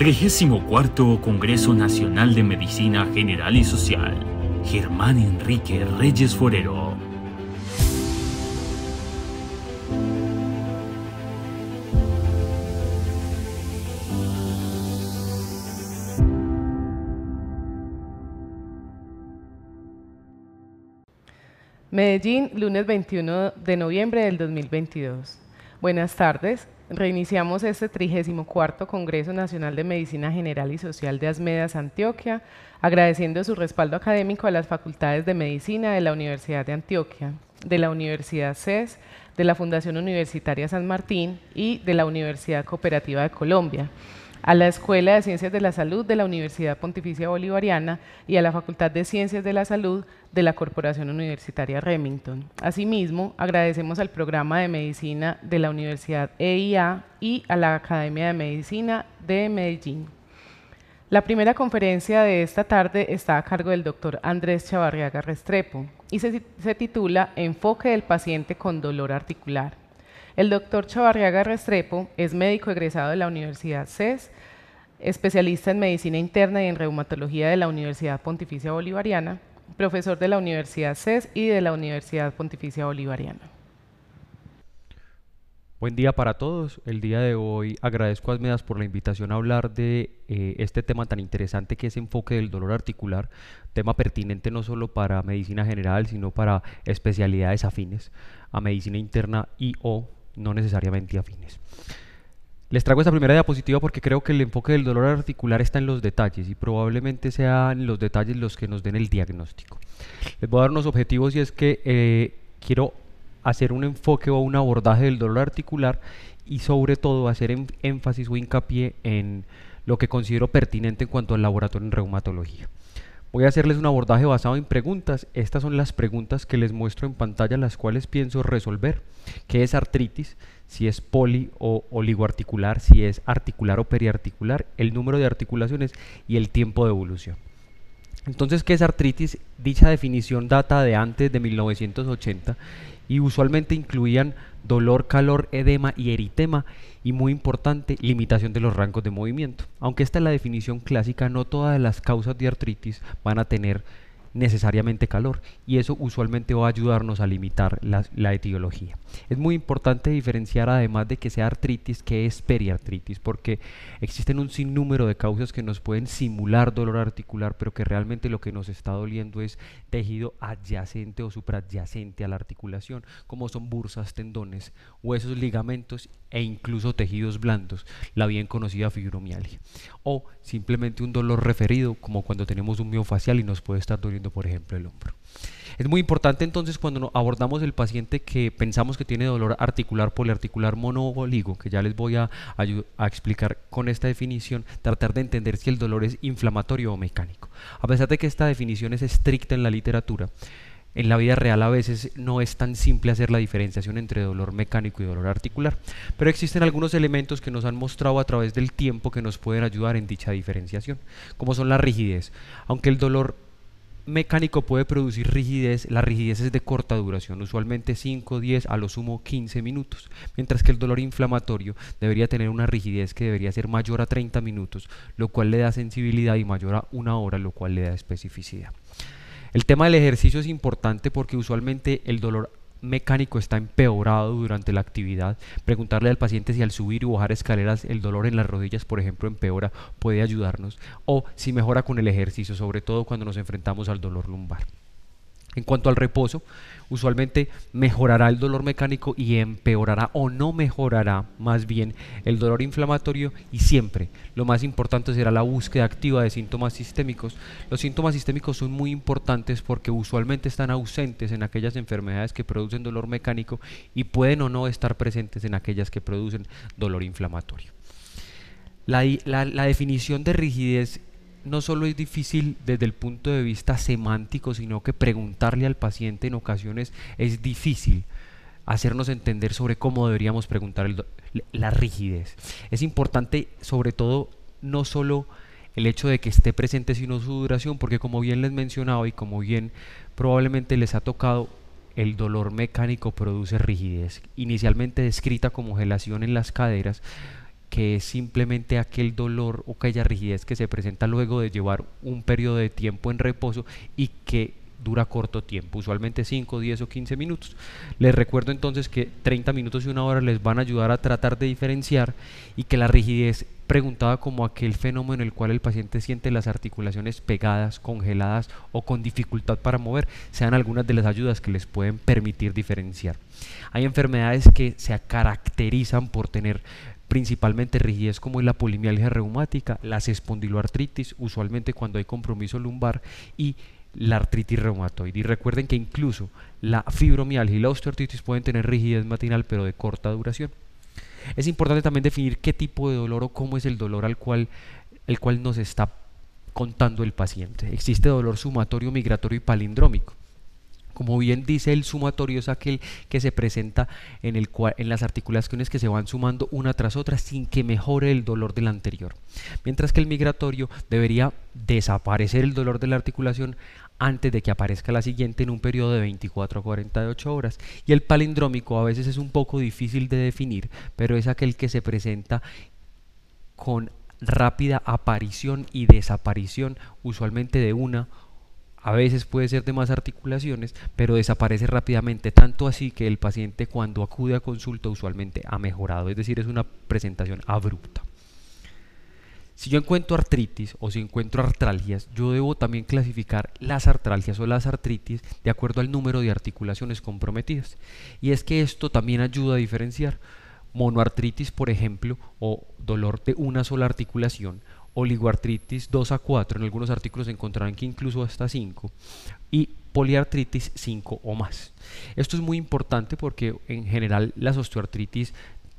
34º Congreso Nacional de Medicina General y Social. Germán Enrique Reyes Forero. Medellín, lunes 21 de noviembre del 2022. Buenas tardes. Reiniciamos este 34º Congreso Nacional de Medicina General y Social de Asmedas, Antioquia, agradeciendo su respaldo académico a las facultades de Medicina de la Universidad de Antioquia, de la Universidad CES, de la Fundación Universitaria San Martín y de la Universidad Cooperativa de Colombia, a la Escuela de Ciencias de la Salud de la Universidad Pontificia Bolivariana y a la Facultad de Ciencias de la Salud de la Corporación Universitaria Remington. Asimismo, agradecemos al Programa de Medicina de la Universidad EIA y a la Academia de Medicina de Medellín. La primera conferencia de esta tarde está a cargo del doctor Andrés Chavarriaga Restrepo y se titula Enfoque del paciente con dolor articular. El doctor Chavarriaga Restrepo es médico egresado de la Universidad CES, especialista en medicina interna y en reumatología de la Universidad Pontificia Bolivariana, profesor de la Universidad CES y de la Universidad Pontificia Bolivariana. Buen día para todos. El día de hoy agradezco a Asmedas por la invitación a hablar de este tema tan interesante que es enfoque del dolor articular, tema pertinente no solo para medicina general, sino para especialidades afines a medicina interna y o no necesariamente afines. Les traigo esta primera diapositiva porque creo que el enfoque del dolor articular está en los detalles y probablemente sean los detalles los que nos den el diagnóstico. Les voy a dar unos objetivos y es que quiero hacer un enfoque o un abordaje del dolor articular y sobre todo hacer énfasis o hincapié en lo que considero pertinente en cuanto al laboratorio en reumatología. Voy a hacerles un abordaje basado en preguntas. Estas son las preguntas que les muestro en pantalla, las cuales pienso resolver. ¿Qué es artritis? Si es poli o oligoarticular, si es articular o periarticular, el número de articulaciones y el tiempo de evolución. Entonces, ¿qué es artritis? Dicha definición data de antes de 1980 y usualmente incluían dolor, calor, edema y eritema y, muy importante, limitación de los rangos de movimiento. Aunque esta es la definición clásica, no todas las causas de artritis van a tener necesariamente calor y eso usualmente va a ayudarnos a limitar la etiología. Es muy importante diferenciar, además de que sea artritis, que es periartritis, porque existen un sinnúmero de causas que nos pueden simular dolor articular, pero que realmente lo que nos está doliendo es tejido adyacente o supraadyacente a la articulación, como son bursas, tendones, huesos, ligamentos e incluso tejidos blandos, la bien conocida fibromialgia, o simplemente un dolor referido, como cuando tenemos un miofacial y nos puede estar doliendo, por ejemplo, el hombro. Es muy importante entonces cuando abordamos el paciente que pensamos que tiene dolor articular, poliarticular, monooligo, que ya les voy a explicar con esta definición, tratar de entender si el dolor es inflamatorio o mecánico. A pesar de que esta definición es estricta en la literatura, en la vida real a veces no es tan simple hacer la diferenciación entre dolor mecánico y dolor articular, pero existen algunos elementos que nos han mostrado a través del tiempo que nos pueden ayudar en dicha diferenciación, como son la rigidez. Aunque el dolor mecánico puede producir rigidez, la rigidez es de corta duración, usualmente 5, 10, a lo sumo 15 minutos, mientras que el dolor inflamatorio debería tener una rigidez que debería ser mayor a 30 minutos, lo cual le da sensibilidad, y mayor a 1 hora, lo cual le da especificidad. El tema del ejercicio es importante porque usualmente el dolor mecánico está empeorado durante la actividad. Preguntarle al paciente si al subir y bajar escaleras el dolor en las rodillas, por ejemplo, empeora, puede ayudarnos, o si mejora con el ejercicio, sobre todo cuando nos enfrentamos al dolor lumbar. En cuanto al reposo, usualmente mejorará el dolor mecánico y empeorará o no mejorará más bien el dolor inflamatorio, y siempre lo más importante será la búsqueda activa de síntomas sistémicos. Los síntomas sistémicos son muy importantes porque usualmente están ausentes en aquellas enfermedades que producen dolor mecánico y pueden o no estar presentes en aquellas que producen dolor inflamatorio. La definición de rigidez no solo es difícil desde el punto de vista semántico, sino que preguntarle al paciente en ocasiones es difícil hacernos entender sobre cómo deberíamos preguntar la rigidez. Es importante, sobre todo, no solo el hecho de que esté presente, sino su duración, porque como bien les mencionaba y como bien probablemente les ha tocado, el dolor mecánico produce rigidez, inicialmente descrita como gelación en las caderas, que es simplemente aquel dolor o aquella rigidez que se presenta luego de llevar un periodo de tiempo en reposo y que dura corto tiempo, usualmente 5, 10 o 15 minutos. Les recuerdo entonces que 30 minutos y una hora les van a ayudar a tratar de diferenciar, y que la rigidez, preguntada como aquel fenómeno en el cual el paciente siente las articulaciones pegadas, congeladas o con dificultad para mover, sean algunas de las ayudas que les pueden permitir diferenciar. Hay enfermedades que se caracterizan por tener principalmente rigidez, como es la polimialgia reumática, las espondiloartritis, usualmente cuando hay compromiso lumbar, y la artritis reumatoide. Y recuerden que incluso la fibromialgia y la osteoartritis pueden tener rigidez matinal, pero de corta duración. Es importante también definir qué tipo de dolor o cómo es el dolor el cual nos está contando el paciente. Existe dolor sumatorio, migratorio y palindrómico. Como bien dice, el sumatorio es aquel que se presenta en las articulaciones que se van sumando una tras otra sin que mejore el dolor del anterior. Mientras que el migratorio debería desaparecer el dolor de la articulación antes de que aparezca la siguiente en un periodo de 24 a 48 horas. Y el palindrómico a veces es un poco difícil de definir, pero es aquel que se presenta con rápida aparición y desaparición, usualmente de una, a veces puede ser de más articulaciones, pero desaparece rápidamente, tanto así que el paciente cuando acude a consulta usualmente ha mejorado, es decir, es una presentación abrupta. Si yo encuentro artritis o si encuentro artralgias, yo debo también clasificar las artralgias o las artritis de acuerdo al número de articulaciones comprometidas. Y es que esto también ayuda a diferenciar monoartritis, por ejemplo, o dolor de una sola articulación, oligoartritis 2 a 4, en algunos artículos encontrarán que incluso hasta 5, y poliartritis 5 o más. Esto es muy importante porque en general las osteoartritis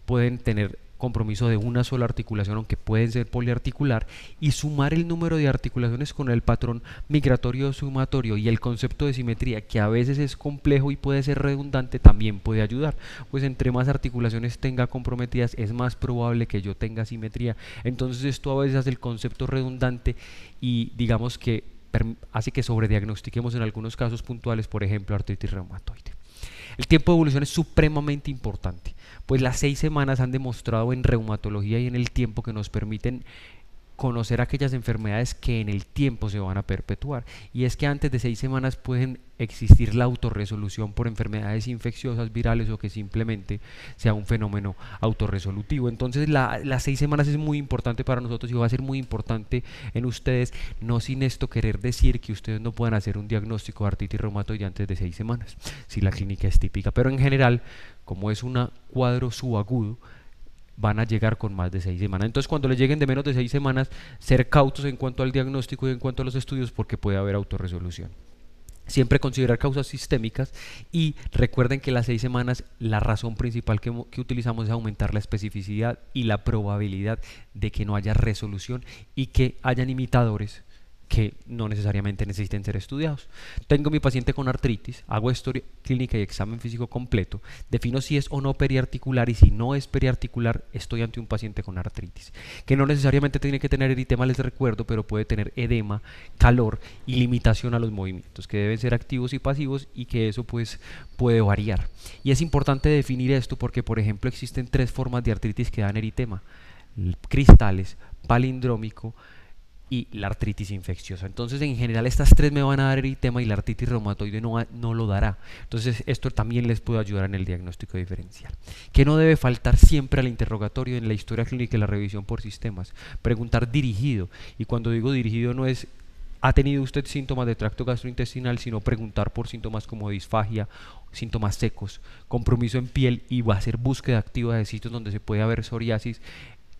pueden tener compromiso de una sola articulación, aunque pueden ser poliarticular, y sumar el número de articulaciones con el patrón migratorio o sumatorio y el concepto de simetría, que a veces es complejo y puede ser redundante, también puede ayudar, pues entre más articulaciones tenga comprometidas es más probable que yo tenga simetría. Entonces esto a veces hace el concepto redundante y digamos que hace que sobrediagnostiquemos en algunos casos puntuales, por ejemplo artritis reumatoide. El tiempo de evolución es supremamente importante, pues las 6 semanas han demostrado en reumatología y en el tiempo que nos permiten conocer aquellas enfermedades que en el tiempo se van a perpetuar, y es que antes de 6 semanas pueden existir la autorresolución por enfermedades infecciosas, virales, o que simplemente sea un fenómeno autorresolutivo. Entonces las 6 semanas es muy importante para nosotros y va a ser muy importante en ustedes, no sin esto querer decir que ustedes no puedan hacer un diagnóstico de artritis reumatoide antes de 6 semanas, si la clínica es típica, pero en general, como es un cuadro subagudo, van a llegar con más de 6 semanas. Entonces cuando les lleguen de menos de 6 semanas, ser cautos en cuanto al diagnóstico y en cuanto a los estudios, porque puede haber autorresolución. Siempre considerar causas sistémicas, y recuerden que las 6 semanas la razón principal que utilizamos es aumentar la especificidad y la probabilidad de que no haya resolución y que hayan imitadores que no necesariamente necesiten ser estudiados. Tengo mi paciente con artritis, hago historia clínica y examen físico completo, defino si es o no periarticular, y si no es periarticular estoy ante un paciente con artritis, que no necesariamente tiene que tener eritema, les recuerdo, pero puede tener edema, calor y limitación a los movimientos, que deben ser activos y pasivos, y que eso pues puede variar. Y es importante definir esto porque, por ejemplo, existen 3 formas de artritis que dan eritema: cristales, palindrómico y la artritis infecciosa. Entonces en general estas 3 me van a dar eritema y la artritis reumatoide no lo dará. Entonces esto también les puede ayudar en el diagnóstico diferencial. ¿Qué no debe faltar siempre al interrogatorio en la historia clínica y la revisión por sistemas? Preguntar dirigido, y cuando digo dirigido no es ¿ha tenido usted síntomas de tracto gastrointestinal?, sino preguntar por síntomas como disfagia, síntomas secos, compromiso en piel, y va a ser búsqueda activa de sitios donde se puede haber psoriasis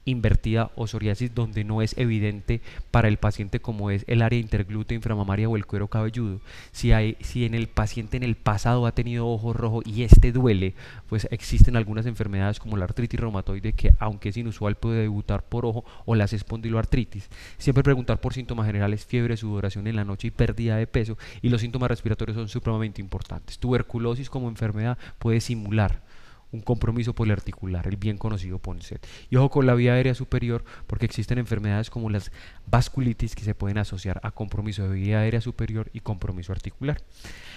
invertida o psoriasis donde no es evidente para el paciente, como es el área interglútea, inframamaria o el cuero cabelludo. Si en el paciente en el pasado ha tenido ojo rojo y este duele, pues existen algunas enfermedades como la artritis reumatoide que, aunque es inusual, puede debutar por ojo, o las espondiloartritis. Siempre preguntar por síntomas generales: fiebre, sudoración en la noche y pérdida de peso, y los síntomas respiratorios son supremamente importantes. Tuberculosis como enfermedad puede simular un compromiso poliarticular, el bien conocido PONCET. Y ojo con la vía aérea superior, porque existen enfermedades como las vasculitis que se pueden asociar a compromiso de vía aérea superior y compromiso articular.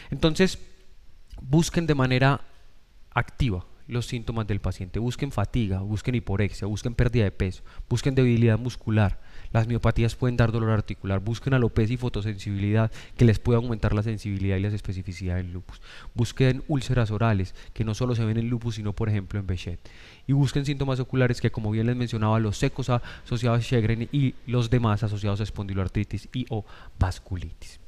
Entonces, busquen de manera activa los síntomas del paciente. Busquen fatiga, busquen hiporexia, busquen pérdida de peso, busquen debilidad muscular. Las miopatías pueden dar dolor articular. Busquen alopecia y fotosensibilidad, que les puede aumentar la sensibilidad y la especificidad del lupus. Busquen úlceras orales, que no solo se ven en lupus, sino por ejemplo en Behçet. Y busquen síntomas oculares, que como bien les mencionaba, los secos asociados a Sjögren y los demás asociados a espondiloartritis y o vasculitis.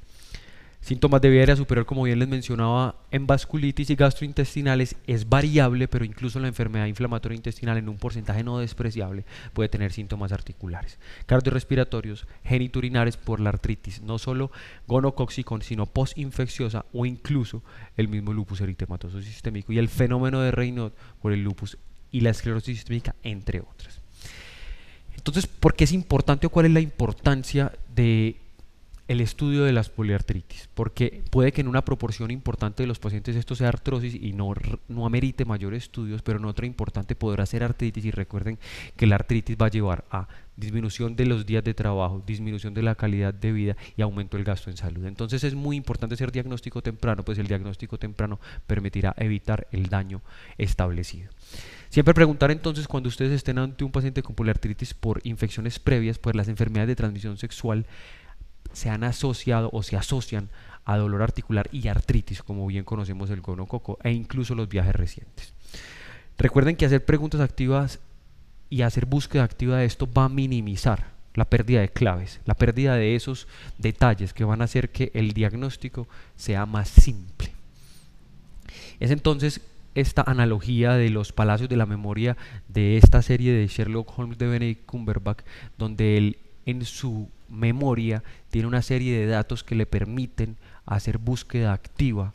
Síntomas de vía aérea superior, como bien les mencionaba, en vasculitis y gastrointestinales es variable, pero incluso la enfermedad inflamatoria intestinal en un porcentaje no despreciable puede tener síntomas articulares. Cardiorrespiratorios, genitourinares por la artritis, no solo gonocóxico, sino postinfecciosa o incluso el mismo lupus eritematoso sistémico, y el fenómeno de Raynaud por el lupus y la esclerosis sistémica, entre otras. Entonces, ¿por qué es importante o cuál es la importancia de el estudio de las poliartritis? Porque puede que en una proporción importante de los pacientes esto sea artrosis y no amerite mayores estudios, pero en otra importante podrá ser artritis, y recuerden que la artritis va a llevar a disminución de los días de trabajo, disminución de la calidad de vida y aumento del gasto en salud. Entonces es muy importante hacer diagnóstico temprano, pues el diagnóstico temprano permitirá evitar el daño establecido. Siempre preguntar entonces, cuando ustedes estén ante un paciente con poliartritis por infecciones previas, pues las enfermedades de transmisión sexual se han asociado o se asocian a dolor articular y artritis, como bien conocemos el gonococo, e incluso los viajes recientes. Recuerden que hacer preguntas activas y hacer búsqueda activa de esto va a minimizar la pérdida de claves, la pérdida de esos detalles que van a hacer que el diagnóstico sea más simple. Es entonces esta analogía de los palacios de la memoria de esta serie de Sherlock Holmes de Benedict Cumberbatch, donde él en su memoria tiene una serie de datos que le permiten hacer búsqueda activa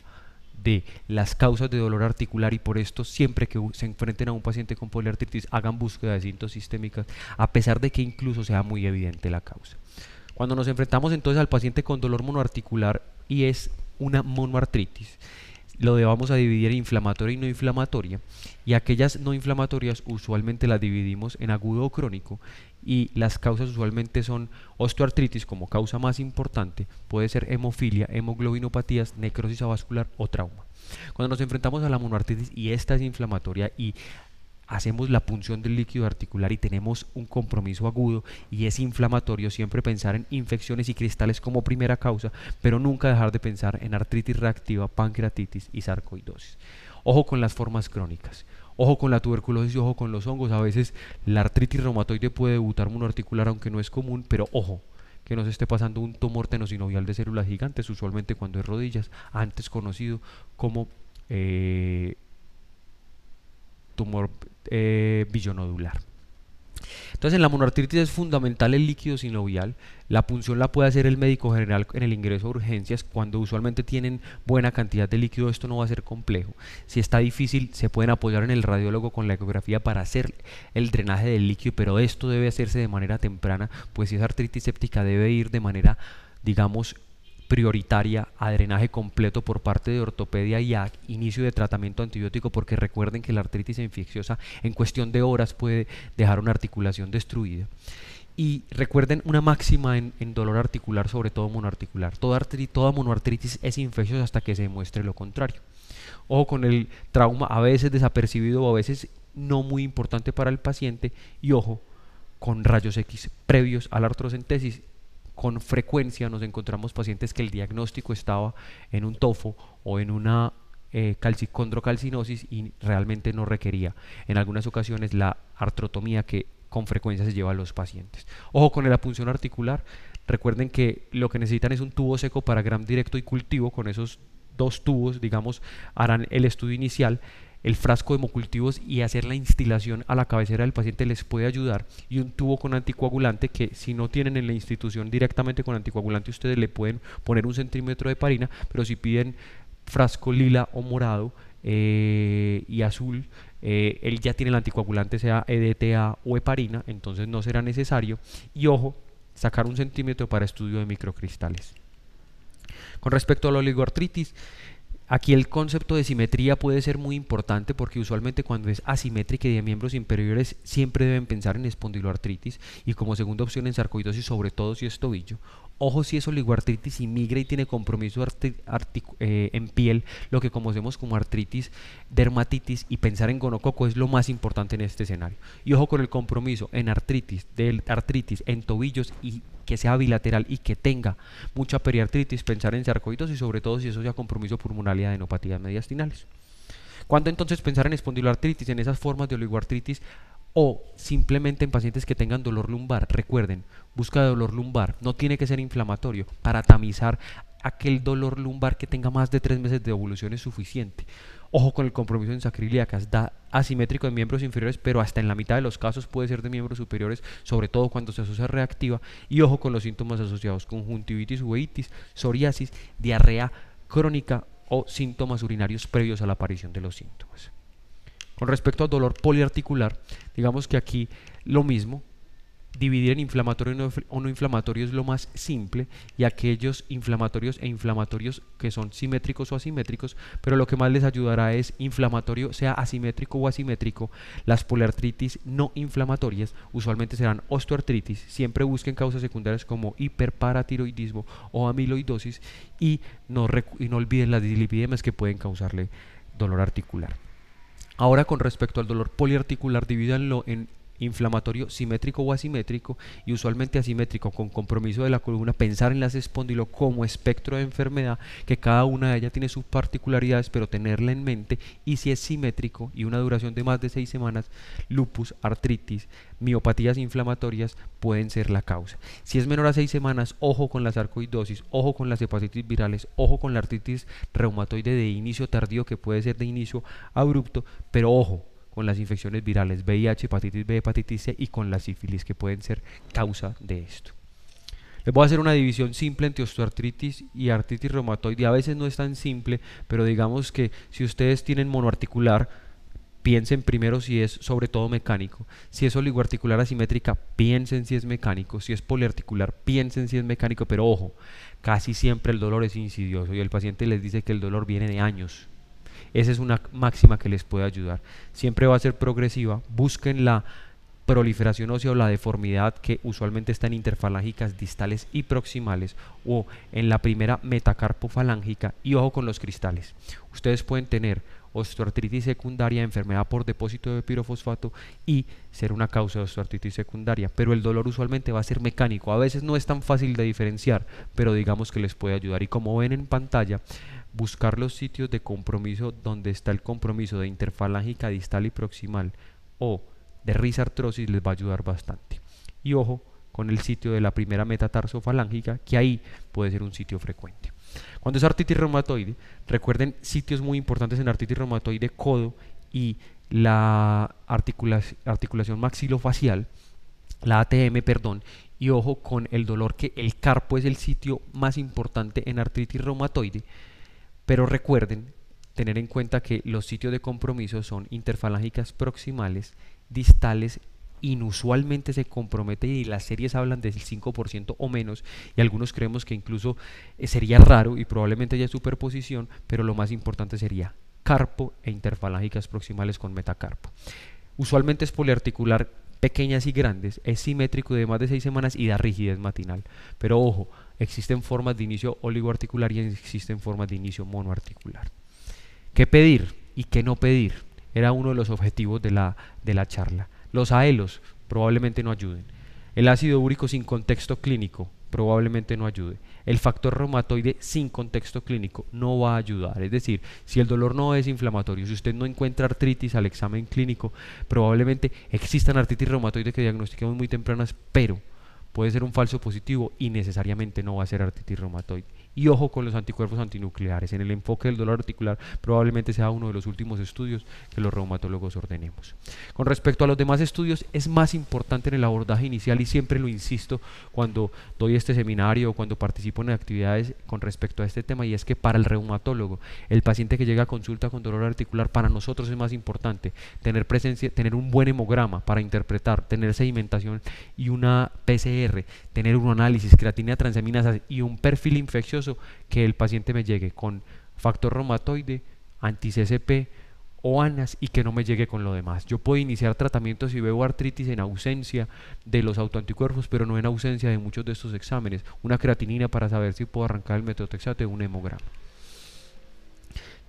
de las causas de dolor articular, y por esto siempre que se enfrenten a un paciente con poliartritis hagan búsqueda de síntomas sistémicas, a pesar de que incluso sea muy evidente la causa. Cuando nos enfrentamos entonces al paciente con dolor monoarticular y es una monoartritis, lo vamos a dividir en inflamatoria y no inflamatoria, y aquellas no inflamatorias usualmente las dividimos en agudo o crónico, y las causas usualmente son osteoartritis como causa más importante, puede ser hemofilia, hemoglobinopatías, necrosis avascular o trauma. Cuando nos enfrentamos a la monoartritis y esta es inflamatoria y hacemos la punción del líquido articular y tenemos un compromiso agudo y es inflamatorio, siempre pensar en infecciones y cristales como primera causa, pero nunca dejar de pensar en artritis reactiva, pancreatitis y sarcoidosis. Ojo con las formas crónicas, ojo con la tuberculosis y ojo con los hongos. A veces la artritis reumatoide puede debutar monoarticular, aunque no es común, pero ojo que no se esté pasando un tumor tenosinovial de células gigantes, usualmente cuando es rodillas, antes conocido como tumor billonodular. Entonces en la monoartritis es fundamental el líquido sinovial. La punción la puede hacer el médico general en el ingreso a urgencias. Cuando usualmente tienen buena cantidad de líquido, esto no va a ser complejo. Si está difícil, se pueden apoyar en el radiólogo con la ecografía para hacer el drenaje del líquido, pero esto debe hacerse de manera temprana, pues si es artritis séptica debe ir de manera, digamos, prioritaria a drenaje completo por parte de ortopedia y a inicio de tratamiento antibiótico, porque recuerden que la artritis infecciosa en cuestión de horas puede dejar una articulación destruida. Y recuerden una máxima en dolor articular, sobre todo monoarticular: toda monoartritis es infecciosa hasta que se demuestre lo contrario. Ojo con el trauma, a veces desapercibido o a veces no muy importante para el paciente, y ojo con rayos X previos a la artrocentesis. Con frecuencia nos encontramos pacientes que el diagnóstico estaba en un tofo o en una chondrocalcinosis y realmente no requería en algunas ocasiones la artrotomía que con frecuencia se lleva a los pacientes. Ojo con la punción articular. Recuerden que lo que necesitan es un tubo seco para gram directo y cultivo. Con esos dos tubos, digamos, harán el estudio inicial. El frasco de hemocultivos y hacer la instilación a la cabecera del paciente les puede ayudar, y un tubo con anticoagulante, que si no tienen en la institución directamente con anticoagulante, ustedes le pueden poner 1 centímetro de heparina, pero si piden frasco lila o morado y azul, él ya tiene el anticoagulante, sea EDTA o heparina, entonces no será necesario. Y ojo, sacar 1 centímetro para estudio de microcristales. Con respecto a la oligoartritis, Aquí el concepto de simetría puede ser muy importante porque usualmente cuando es asimétrica y de miembros inferiores siempre deben pensar en espondiloartritis y como segunda opción en sarcoidosis, sobre todo si es tobillo. Ojo si es oligoartritis y migra y tiene compromiso en piel, lo que conocemos como artritis, dermatitis, y pensar en gonococo es lo más importante en este escenario. Y ojo con el compromiso en artritis en tobillos y que sea bilateral y que tenga mucha periartritis, pensar en sarcoidosis, sobre todo si eso ya compromiso pulmonar y adenopatías mediastinales. ¿Cuándo entonces pensar en espondiloartritis, en esas formas de oligoartritis o simplemente en pacientes que tengan dolor lumbar? Recuerden, busca de dolor lumbar, no tiene que ser inflamatorio, para tamizar aquel dolor lumbar que tenga más de 3 meses de evolución es suficiente. Ojo con el compromiso en sacroiliacas, da asimétrico de miembros inferiores, pero hasta en la mitad de los casos puede ser de miembros superiores, sobre todo cuando se asocia reactiva. Y ojo con los síntomas asociados: conjuntivitis, uveitis, psoriasis, diarrea crónica o síntomas urinarios previos a la aparición de los síntomas. Con respecto al dolor poliarticular, digamos que aquí lo mismo. Dividir en inflamatorio o no inflamatorio es lo más simple, y aquellos inflamatorios e inflamatorios que son simétricos o asimétricos, pero lo que más les ayudará es inflamatorio, sea asimétrico o asimétrico. Las poliartritis no inflamatorias usualmente serán osteoartritis, siempre busquen causas secundarias como hiperparatiroidismo o amiloidosis, y no olviden las dislipidemas que pueden causarle dolor articular. Ahora, con respecto al dolor poliarticular, divídanlo en inflamatorio simétrico o asimétrico, y usualmente asimétrico con compromiso de la columna, pensar en las espóndilo como espectro de enfermedad, que cada una de ellas tiene sus particularidades, pero tenerla en mente. Y si es simétrico y una duración de más de 6 semanas, lupus, artritis, miopatías inflamatorias pueden ser la causa. Si es menor a 6 semanas, ojo con la sarcoidosis, ojo con las hepatitis virales, ojo con la artritis reumatoide de inicio tardío, que puede ser de inicio abrupto, pero ojo con las infecciones virales, VIH, hepatitis B, hepatitis C, y con la sífilis, que pueden ser causa de esto. Les voy a hacer una división simple entre osteoartritis y artritis reumatoide. A veces no es tan simple, pero digamos que si ustedes tienen monoarticular, piensen primero si es sobre todo mecánico. Si es oligoarticular asimétrica, piensen si es mecánico. Si es poliarticular, piensen si es mecánico, pero ojo, casi siempre el dolor es insidioso y el paciente les dice que el dolor viene de años. Esa es una máxima que les puede ayudar. Siempre va a ser progresiva. Busquen la proliferación ósea o la deformidad, que usualmente está en interfalángicas distales y proximales o en la primera metacarpofalángica, y ojo con los cristales. Ustedes pueden tener osteoartritis secundaria, enfermedad por depósito de pirofosfato, y ser una causa de osteoartritis secundaria, pero el dolor usualmente va a ser mecánico. A veces no es tan fácil de diferenciar, pero digamos que les puede ayudar. Y como ven en pantalla, buscar los sitios de compromiso donde está el compromiso de interfalángica distal y proximal o de risartrosis les va a ayudar bastante. Y ojo con el sitio de la primera metatarsofalángica, que ahí puede ser un sitio frecuente. Cuando es artritis reumatoide, recuerden sitios muy importantes en artritis reumatoide: codo y la articulación maxilofacial, la ATM, perdón. Y ojo con el dolor, que el carpo es el sitio más importante en artritis reumatoide. Pero recuerden tener en cuenta que los sitios de compromiso son interfalángicas proximales, distales, inusualmente se compromete, y las series hablan del 5% o menos, y algunos creemos que incluso sería raro y probablemente haya superposición, pero lo más importante sería carpo e interfalángicas proximales con metacarpo. Usualmente es poliarticular, pequeñas y grandes, es simétrico de más de 6 semanas y da rigidez matinal. Pero ojo, existen formas de inicio oligoarticular y existen formas de inicio monoarticular. ¿Qué pedir y qué no pedir? Era uno de los objetivos de la charla. Los AELOS probablemente no ayuden. El ácido úrico sin contexto clínico probablemente no ayude. El factor reumatoide sin contexto clínico no va a ayudar. Es decir, si el dolor no es inflamatorio, si usted no encuentra artritis al examen clínico, probablemente existan artritis reumatoide que diagnostiquemos muy tempranas, pero puede ser un falso positivo y necesariamente no va a ser artritis reumatoide. Y ojo con los anticuerpos antinucleares. En el enfoque del dolor articular probablemente sea uno de los últimos estudios que los reumatólogos ordenemos. Con respecto a los demás estudios, es más importante en el abordaje inicial, y siempre lo insisto cuando doy este seminario o cuando participo en actividades con respecto a este tema, y es que para el reumatólogo, el paciente que llega a consulta con dolor articular, para nosotros es más importante tener presencia, tener un buen hemograma para interpretar, tener sedimentación y una PCR, tener un análisis, creatinina, transaminasas y un perfil infeccioso, que el paciente me llegue con factor reumatoide, anti-CCP o ANAS y que no me llegue con lo demás. Yo puedo iniciar tratamientos si veo artritis en ausencia de los autoanticuerpos, pero no en ausencia de muchos de estos exámenes. Una creatinina para saber si puedo arrancar el metotrexato de un hemograma.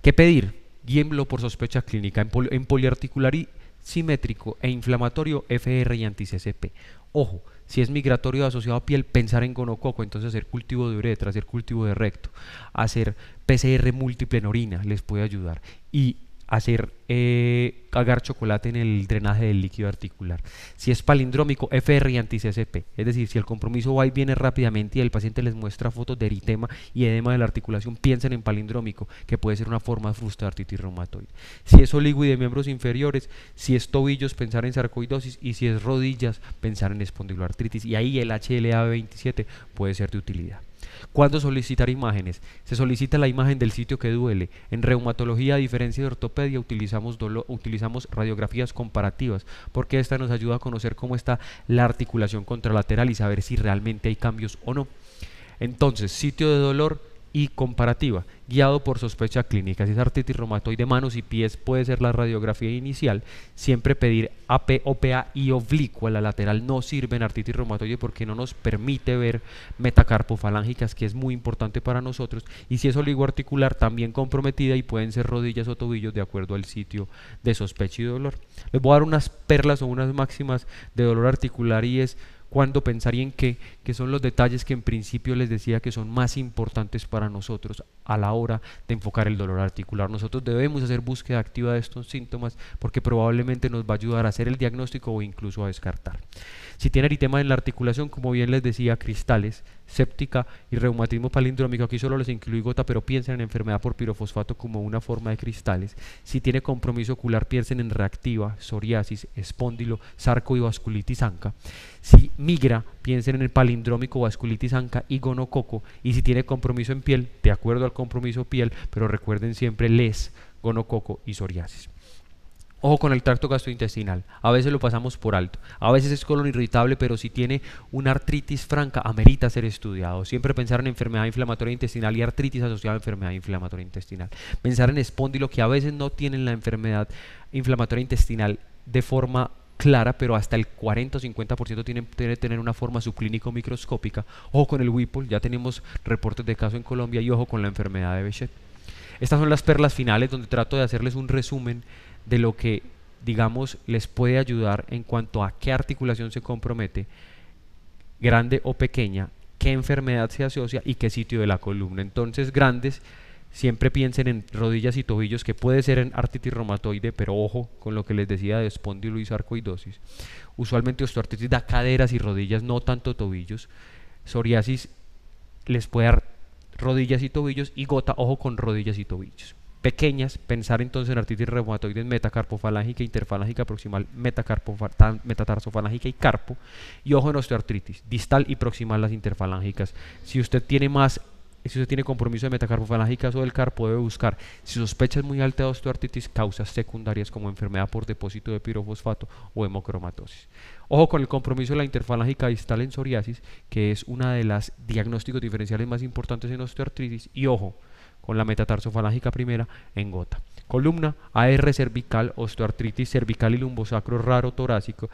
¿Qué pedir? Guíenlo por sospecha clínica en poliarticular y simétrico e inflamatorio, FR y anti-CCP. Ojo, si es migratorio asociado a piel, pensar en gonococo, entonces hacer cultivo de uretra, hacer cultivo de recto, hacer PCR múltiple en orina les puede ayudar, y hacer agar chocolate en el drenaje del líquido articular. Si es palindrómico, FR y anti-CCP, es decir, si el compromiso va y viene rápidamente y el paciente les muestra fotos de eritema y edema de la articulación, piensen en palindrómico, que puede ser una forma fusta de artritis reumatoide. Si es oblicuo y de miembros inferiores, si es tobillos, pensar en sarcoidosis, y si es rodillas, pensar en espondiloartritis, y ahí el HLA-B27 puede ser de utilidad. ¿Cuándo solicitar imágenes? Se solicita la imagen del sitio que duele. En reumatología, a diferencia de ortopedia, utilizamos radiografías comparativas, porque esta nos ayuda a conocer cómo está la articulación contralateral y saber si realmente hay cambios o no. Entonces, sitio de dolor y comparativa, guiado por sospecha clínica. Si es artritis reumatoide de manos y pies, puede ser la radiografía inicial. Siempre pedir AP, OPA y oblicua. La lateral no sirve en artritis reumatoide porque no nos permite ver metacarpofalángicas, que es muy importante para nosotros. Y si es oligoarticular, también comprometida, y pueden ser rodillas o tobillos de acuerdo al sitio de sospecha y dolor. Les voy a dar unas perlas o unas máximas de dolor articular, y es cuando pensarían que son los detalles que en principio les decía que son más importantes para nosotros a la hora de enfocar el dolor articular. Nosotros debemos hacer búsqueda activa de estos síntomas porque probablemente nos va a ayudar a hacer el diagnóstico o incluso a descartar. Si tiene eritema en la articulación, como bien les decía, cristales, séptica y reumatismo palindrómico, aquí solo les incluí gota, pero piensen en enfermedad por pirofosfato como una forma de cristales. Si tiene compromiso ocular, piensen en reactiva, psoriasis, espóndilo, sarco y vasculitis anca. Si migra, piensen en el palindrómico, vasculitis anca y gonococo. Y si tiene compromiso en piel, de acuerdo al compromiso piel, pero recuerden siempre les, gonococo y psoriasis. Ojo con el tracto gastrointestinal, a veces lo pasamos por alto, a veces es colon irritable, pero si tiene una artritis franca, amerita ser estudiado. Siempre pensar en enfermedad inflamatoria intestinal y artritis asociada a enfermedad inflamatoria intestinal. Pensar en espóndilo, que a veces no tienen la enfermedad inflamatoria intestinal de forma clara, pero hasta el 40 o 50% tiene tener una forma subclínico microscópica. Ojo con el Whipple, ya tenemos reportes de caso en Colombia, y ojo con la enfermedad de Behçet. Estas son las perlas finales donde trato de hacerles un resumen de lo que, digamos, les puede ayudar en cuanto a qué articulación se compromete, grande o pequeña, qué enfermedad se asocia y qué sitio de la columna. Entonces, grandes, siempre piensen en rodillas y tobillos, que puede ser en artritis reumatoide, pero ojo con lo que les decía de espóndilo y sarcoidosis. Usualmente osteoartritis da caderas y rodillas, no tanto tobillos. Psoriasis les puede dar rodillas y tobillos, y gota, ojo con rodillas y tobillos. Pequeñas, pensar entonces en artritis reumatoide metacarpofalángica, interfalángica proximal, metatarsofalágica y carpo, y ojo en osteoartritis distal y proximal, las interfalángicas. Si usted tiene compromiso de metacarpofalángica o del carpo, debe buscar, si sospecha es muy alta de osteoartritis, causas secundarias como enfermedad por depósito de pirofosfato o hemocromatosis. Ojo con el compromiso de la interfalángica distal en psoriasis, que es una de las diagnósticos diferenciales más importantes en osteoartritis, y ojo con la metatarsofalágica primera en gota. Columna, AR cervical, osteoartritis cervical y lumbosacro raro torácico,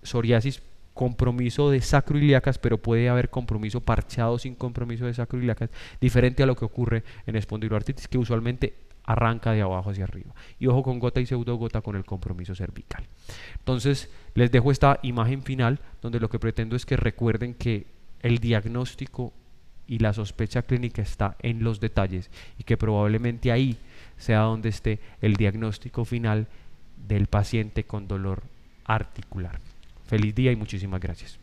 psoriasis, compromiso de sacroiliacas, pero puede haber compromiso parchado sin compromiso de sacroiliacas, diferente a lo que ocurre en espondiloartritis, que usualmente arranca de abajo hacia arriba. Y ojo con gota y pseudogota con el compromiso cervical. Entonces, les dejo esta imagen final, donde lo que pretendo es que recuerden que el diagnóstico y la sospecha clínica está en los detalles, y que probablemente ahí sea donde esté el diagnóstico final del paciente con dolor articular. Feliz día y muchísimas gracias.